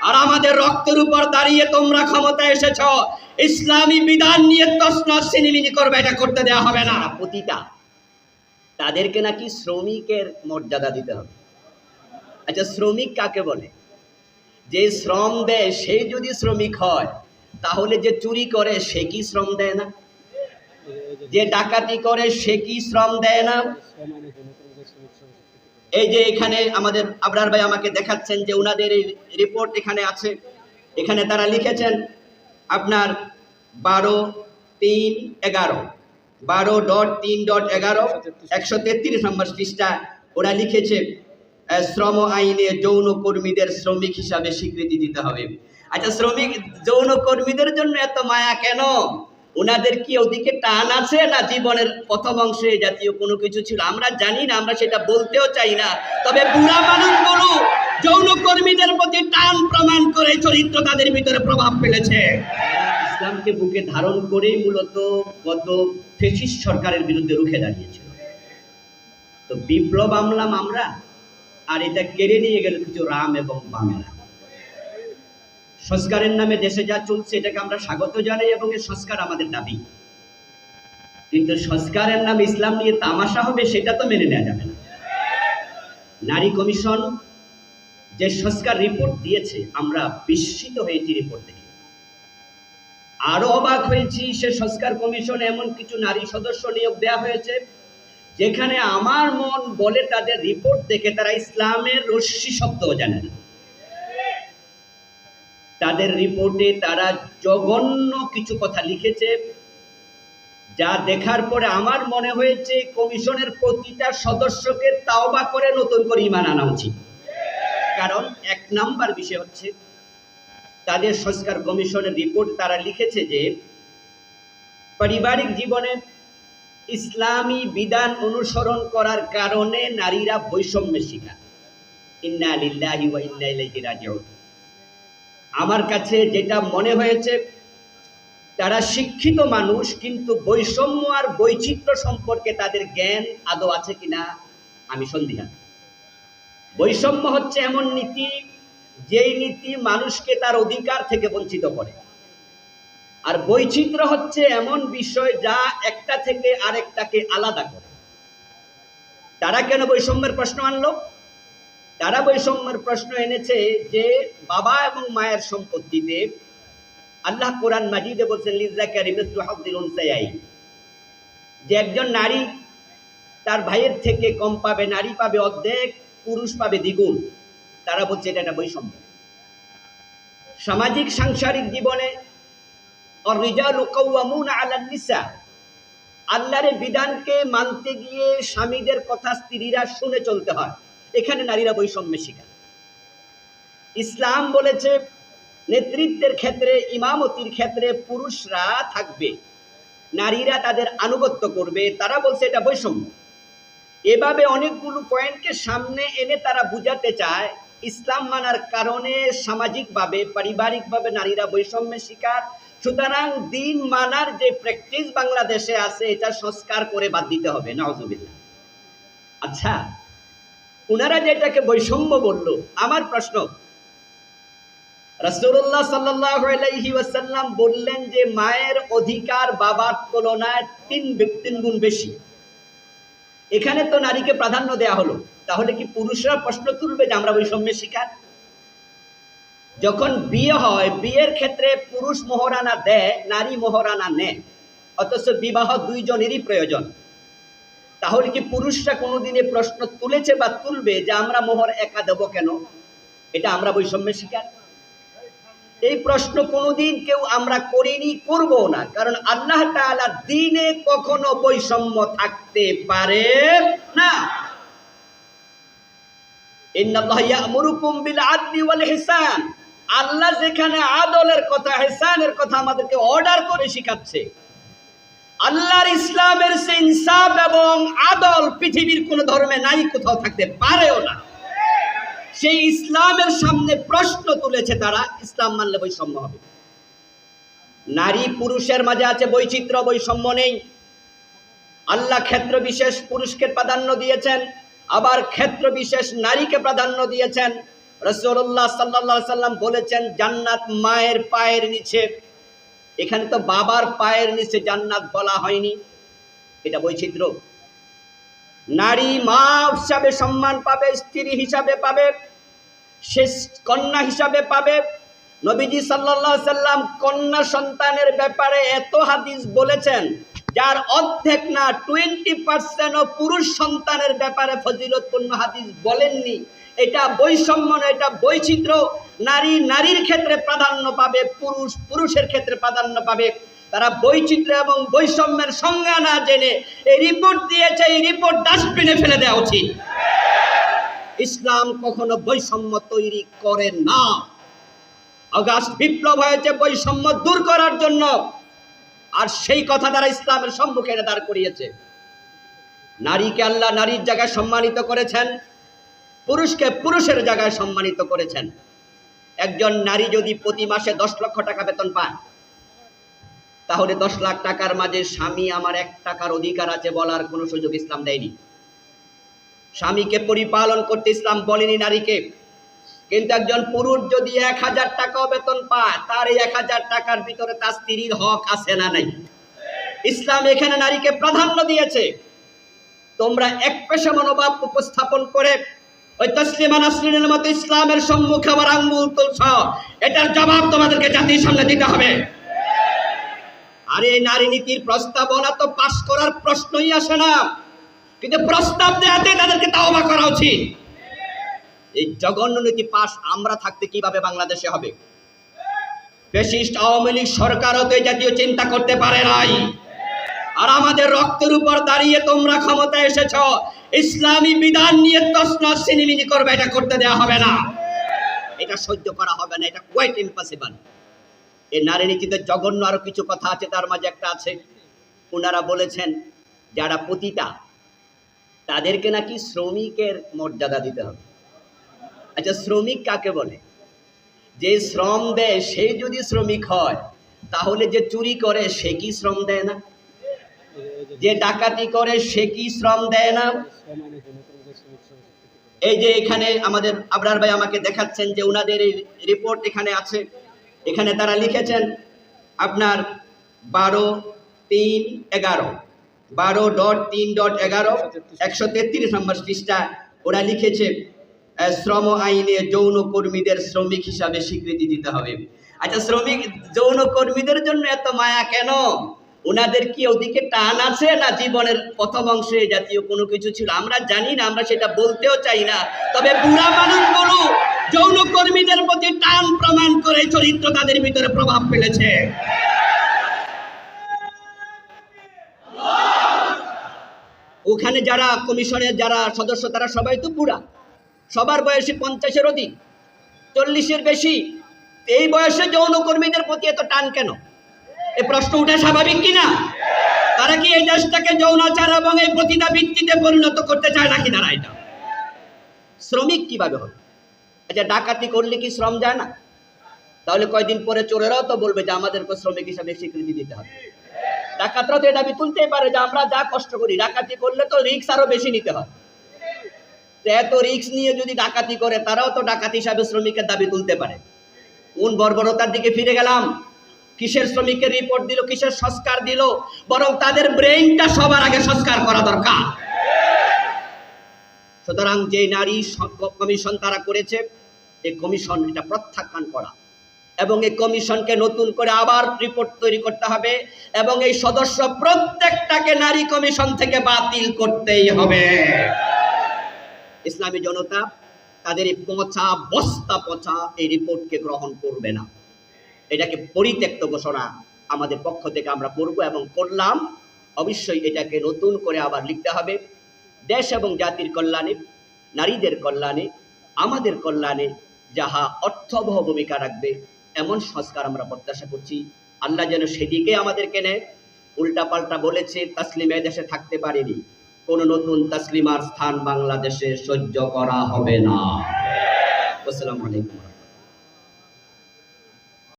আর আমাদের রক্তের উপর দাঁড়িয়ে তোমরা ক্ষমতা এসেছ, ইসলামী বিধান নিয়ে তছনছ ছিনিমিনি করবে, এটা করতে দেওয়া হবে না। প্রতিটা তাদেরকে নাকি শ্রমিকের মর্যাদা দিতে হবে। আচ্ছা, শ্রমিক কাকে বলে? যে শ্রম দেয় সেই যদি শ্রমিক হয়, তাহলে যে চুরি করে সে কি শ্রম দেয় না? যে ডাকাতি করে সে কি শ্রম দেয় না? এই যে এখানে আমাদের আবরার ভাই আমাকে দেখাচ্ছেন যে ওনাদের এই রিপোর্ট এখানে আছে। এখানে তারা লিখেছেন আপনার 12-3-11 12.3.11 133 নম্বর পৃষ্ঠা ওরা লিখেছে শ্রম আইনে যৌন কর্মীদের শ্রমিক হিসাবে স্বীকৃতি দিতে হবে। আচ্ছা, শ্রমিক যৌন কর্মীদের জন্য এত মায়া কেন? ওনাদের কি ওদিকে টান আছে, না জীবনের প্রথম অংশে জাতীয় কোনো কিছু ছিল? আমরা জানি না, আমরা সেটা বলতেও চাই না। তবে বুড়া মানুষগুলো যৌন কর্মীদের প্রতি টান প্রমাণ করে চরিত্র তাদের ভিতরে প্রভাব ফেলেছে। ইসলামকে বুকে ধারণ করেই মূলত গত ফ্যাসিস্ট সরকারের বিরুদ্ধে রুখে দাঁড়িয়েছিল। তো বিপ্লব আমলাম আমরা, আর এটা কেড়ে নিয়ে গেল কিছু রাম এবং বামেরা। সংস্কারের নামে দেশে যা চলছে এটাকে আমরা স্বাগত জানাই এবং এই সংস্কার আমাদের দাবি, কিন্তু সংস্কারের নামে ইসলাম নিয়ে তামাশা হবে সেটা তো মেনে নেওয়া যাবে না। নারী কমিশন যে সংস্কার রিপোর্ট দিয়েছে, আমরা বিস্মিত হয়েছি রিপোর্ট দেখে। আরো অবাক হয়েছি, সে সংস্কার কমিশনে এমন কিছু নারী সদস্য নিয়োগ দেওয়া হয়েছে যেখানে আমার মন বলে তাদের রিপোর্ট দেখে তারা ইসলামের রশ্মি শব্দও জানে না। তাদের রিপোর্টে তারা জঘন্য কিছু কথা লিখেছে, যা দেখার পরে আমার মনে হয়েছে কমিশনের প্রতিটা সদস্যকে তাওবা করে নতুন করে ঈমান আনা উচিত। কারণ এক নাম্বার বিষয় হচ্ছে, তাদের সংস্কার কমিশনের রিপোর্ট তারা লিখেছে যে পারিবারিক জীবনে ইসলামী বিধান অনুসরণ করার কারণে নারীরা বৈষম্যের শিকার। ইন্না লিল্লাহি ওয়া ইন্না ইলাইহি রাজিউন। আমার কাছে যেটা মনে হয়েছে, তারা শিক্ষিত মানুষ, কিন্তু বৈষম্য আর বৈচিত্র্য সম্পর্কে তাদের জ্ঞান আদৌ আছে কিনা আমি সন্দিহান। বৈষম্য হচ্ছে এমন নীতি, যেই নীতি মানুষকে তার অধিকার থেকে বঞ্চিত করে। আর বৈচিত্র্য হচ্ছে এমন বিষয় যা একটা থেকে আরেকটাকে আলাদা করে। তারা কেন বৈষম্যের প্রশ্ন আনলো? তারা বৈষম্যের প্রশ্ন এনেছে যে বাবা এবং মায়ের সম্পত্তিতে আল্লাহ কোরআন মাজিদে বলছেন লিযাকারি মিসলু হাযযিল উনসায়াইন, যে একজন নারী তার ভাইয়ের থেকে কম পাবে, নারী পাবে অর্ধেক, পুরুষ পাবে দ্বিগুণ। তারা বলছে এটা একটা বৈষম্য। সামাজিক সাংসারিক জীবনে আর-রিজালু কাওয়ামুনা আলান নিসা, আল্লাহর বিধানকে মানতে গিয়ে স্বামীদের কথা স্ত্রীরা শুনে চলতে হয়, এখানে নারীরা বৈষম্যের শিকার। ইসলাম বলেছে নেতৃত্বের ক্ষেত্রে, ইমামতির ক্ষেত্রে পুরুষরা থাকবে, নারীরা তাদের আনুগত্য করবে। তারা বলছে এটা বৈষম্য। এভাবে অনেকগুলো পয়েন্টকে সামনে এনে তারা বুঝাতে চায় ইসলাম মানার কারণে সামাজিকভাবে, পারিবারিকভাবে নারীরা বৈষম্যের শিকার। সুতরাং দিন মানার যে প্র্যাকটিস বাংলাদেশে আছে এটা সংস্কার করে বাদ দিতে হবে। নাউজুবিল্লাহ। আচ্ছা, ওনারা যেটাকে বৈষম্য বলল, আমার প্রশ্ন, রাসূলুল্লাহ সাল্লাল্লাহু আলাইহি ওয়াসাল্লাম বললেন যে মায়ের অধিকার বাবার তুলনায় 3 গুণ বেশি। এখানে তো নারীকে প্রাধান্য দেয়া হলো, তাহলে কি পুরুষরা প্রশ্ন তুলবে যে আমরা বৈষম্যের শিকার? যখন বিয়ে হয়, বিয়ের ক্ষেত্রে পুরুষ মোহরানা দেয়, নারী মোহরানা নেয়, অথচ বিবাহ দুইজনেরই প্রয়োজন। তাহলে কি পুরুষরা কোনোদিনে প্রশ্ন তুলেছে বা তুলবে যে আমরা মোহর একা দেব কেন? এটা আমরা বৈষম্যের শিকার? এই প্রশ্ন কোনোদিন কেউ আমরা করিনি, করবো না। কারণ আল্লাহ তাআলা দ্বীনে কখনো বৈষম্য থাকতে পারে না। ইন্নাল্লাহা ইয়া'মুরুকুম বিল আদলি ওয়াল ইহসান, আল্লাহ যেখানে আদলের কথা, ইহসানের কথা আমাদেরকে অর্ডার করে শিখাচ্ছে, আল্লাহর ইসলামের সে ইনসাফ এবং আদল পৃথিবীর কোন ধর্মে নাই, কোথাও থাকতে পারেও না। সেই ইসলামের সামনে প্রশ্ন তুলেছে তারা, ইসলাম মানলে বৈষম্য হবে। নারী পুরুষের মাঝে আছে বৈচিত্র্য, বৈষম্য নেই। আল্লাহ ক্ষেত্র বিশেষ পুরুষকে প্রাধান্য দিয়েছেন, আবার ক্ষেত্র বিশেষ নারীকে প্রাধান্য দিয়েছেন। রাসূলুল্লাহ সাল্লাল্লাহু আলাইহি সাল্লাম বলেছেন জান্নাত মায়ের পায়ের নিচে। এখানে তো বাবার পায়ের নিচে জান্নাত বলা হয়নি, এটা বৈচিত্র্য। নারী মা হিসাবে সম্মান পাবে, স্ত্রী হিসাবে পাবে, শেষ কন্যা হিসাবে পাবে। নবীজি সাল্লাল্লাহু আলাইহি সাল্লাম কন্যা সন্তানের ব্যাপারে এত হাদিস বলেছেন যার অর্ধেক না 20% পুরুষ সন্তানের ব্যাপারে ফজিলতপূর্ণ হাদিস বলেননি। এটা বৈষম্য না, এটা বৈচিত্র্য। নারী নারীর ক্ষেত্রে প্রাধান্য পাবে, পুরুষ পুরুষের ক্ষেত্রে প্রাধান্য পাবে। তারা বৈচিত্র্য এবং বৈষম্যের সংজ্ঞা না জেনে এই রিপোর্ট দিয়েছে, এই রিপোর্ট ডাস্টবিনে ফেলে দেওয়া উচিত। ইসলাম কখনো বৈষম্য তৈরি করে না। আগস্ট বিপ্লব হয়েছে বৈষম্য দূর করার জন্য, আর সেই কথা তারা ইসলামের সম্মুখে দাঁড় করিয়েছে। নারীকে আল্লাহ নারীর জায়গায় সম্মানিত করেছেন, পুরুষকে পুরুষের জায়গায় সম্মানিত করেছেন। একজন নারী যদি প্রতি মাসে 10 লক্ষ টাকা বেতন পায়, তাহলে 10 লাখ টাকার মাঝে স্বামী আমার 1 টাকার অধিকার আছে বলার কোনো সুযোগ ইসলাম দেয়নি। স্বামীকে পরিপালন করতে ইসলাম বলেনি নারীকে। কিন্তু একজন পুরুষ যদি 1000 টাকাও বেতন পায়, তার এই 1000 টাকার ভিতরে তার স্ত্রীর হক আছে না নাই? ইসলাম এখানে নারীকে প্রাধান্য দিয়েছে। তোমরা এক পেশা মনোভাব উপস্থাপন করে ওই তসলিমা নাসরিনের মতো ইসলামের সম্মুখে আবার আঙ্গুল তুলছ, এটার জবাব তোমাদেরকে জাতির সামনে দিতে হবে। আর এই নারী নীতির প্রস্তাবনা তো পাস করার প্রশ্নই আসে না, কিন্তু প্রস্তাব দেওয়াতে তাদেরকে তাওবা করা উচিত। এই জঘন্য নীতি পাস আমরা থাকতে কিভাবে বাংলাদেশে হবে? ফ্যাসিস্ট আওয়ামী লীগ সরকারও তো এই জাতীয় চিন্তা করতে পারে নাই। আর আমাদের রক্তের উপর দাঁড়িয়ে তোমরা ক্ষমতায় এসেছ, ইসলামী বিধান নিয়ে তছনছ ছিনিমিনি করবে, এটা করতে দেওয়া হবে না, এটা সহ্য করা হবে না, এটা কোয়াইট ইম্পসিবল। এই নারী নীতিতে জঘন্য আরো কিছু কথা আছে, তার মাঝে একটা আছে, ওনারা বলেছেন যারা পতিতা তাদেরকে নাকি শ্রমিকের মর্যাদা দিতে হবে। আচ্ছা, শ্রমিক কাকে বলে? যে শ্রম দেয় সে যদি শ্রমিক হয়, তাহলে যে চুরি করে সে কি শ্রম দেয় না? যে ডাকাতি করে সে কি শ্রম দেয় না? এই যে এখানে আমাদের আবরার ভাই আমাকে দেখাচ্ছেন যে ওনাদের এই রিপোর্ট এখানে আছে। এখানে তারা লিখেছেন আপনার 12.3.11 12.3.11 133 নম্বর পৃষ্ঠা ওরা লিখেছে শ্রম আইনে যৌন কর্মীদের শ্রমিক হিসাবে স্বীকৃতি দিতে হবে। আচ্ছা, শ্রমিক যৌন কর্মীদের জন্য এত মায়া কেন? ওনাদের কি ওদিকে টান আছে, না জীবনের প্রথম অংশে জাতীয় কোনো কিছু ছিল? আমরা জানি না, আমরা সেটা বলতেও চাই না। তবে বুড়া মানুষগুলো যৌন কর্মীদের প্রতি টান প্রমাণ করে চরিত্র তাদের ভিতরে প্রভাব ফেলেছে। ওখানে যারা কমিশনের যারা সদস্য তারা সবাই তো বুড়া, সবার বয়সে 50-এর অধিক, 40-এর বেশি। এই বয়সে যৌন কর্মীদের প্রতি এত টান কেন? এই প্রশ্ন উঠা স্বাভাবিক কিনা? তারা কি এই দেশটাকে যৌনাচার এবং এই পতিতা ভিত্তিতে পরিণত করতে চায় নাকি? তারা এটা শ্রমিক কিভাবে হবে? আচ্ছা, ডাকাতি করলে কি শ্রম যায় না? তাহলে কয়দিন পরে চোরেরাও তো বলবে যে আমাদেরকে শ্রমিক হিসাবে স্বীকৃতি দিতে হবে। ডাকাতরা তো দাবি তুলতেই পারে যে আমরা যা কষ্ট করি, ডাকাতি করলে তো রিস্ক আরো বেশি নিতে হয়। তো এত রিস্ক নিয়ে যদি ডাকাতি করে, তারাও তো ডাকাতি হিসাবে শ্রমিকের দাবি তুলতে পারে। কোন বর্বরতার দিকে ফিরে গেলাম? কিসের শ্রমিকের রিপোর্ট দিল, কিসের সংস্কার দিল? বরং তাদের ব্রেইনটা সবার আগে সংস্কার করা দরকার। সুতরাং যে নারী কমিশন তারা করেছে, এই কমিশন এটা প্রত্যাখ্যান করা এবং এই কমিশনকে নতুন করে আবার রিপোর্ট তৈরি করতে হবে এবং এই সদস্য প্রত্যেকটাকে নারী কমিশন থেকে বাতিল করতেই হবে। ইসলামী জনতা তাদের এই পচা বস্তা পচা এই রিপোর্টকে গ্রহণ করবে না। এটাকে পরিত্যক্ত ঘোষণা আমাদের পক্ষ থেকে আমরা করব এবং করলাম। অবশ্যই এটাকে নতুন করে আবার লিখতে হবে। দেশ এবং জাতির কল্যাণে, নারীদের কল্যাণে, আমাদের কল্যাণে যাহা অর্থবহ ভূমিকা রাখবে এমন সংস্কার আমরা প্রত্যাশা করছি। আল্লাহ যেন সেদিকে আমাদেরকে নেয়। উল্টাপাল্টা বলেছে তাসলিমা দেশে থাকতে পারেনি, কোন নতুন তাসলিমার স্থান বাংলাদেশে সহ্য করা হবে না। আসসালামু আলাইকুম।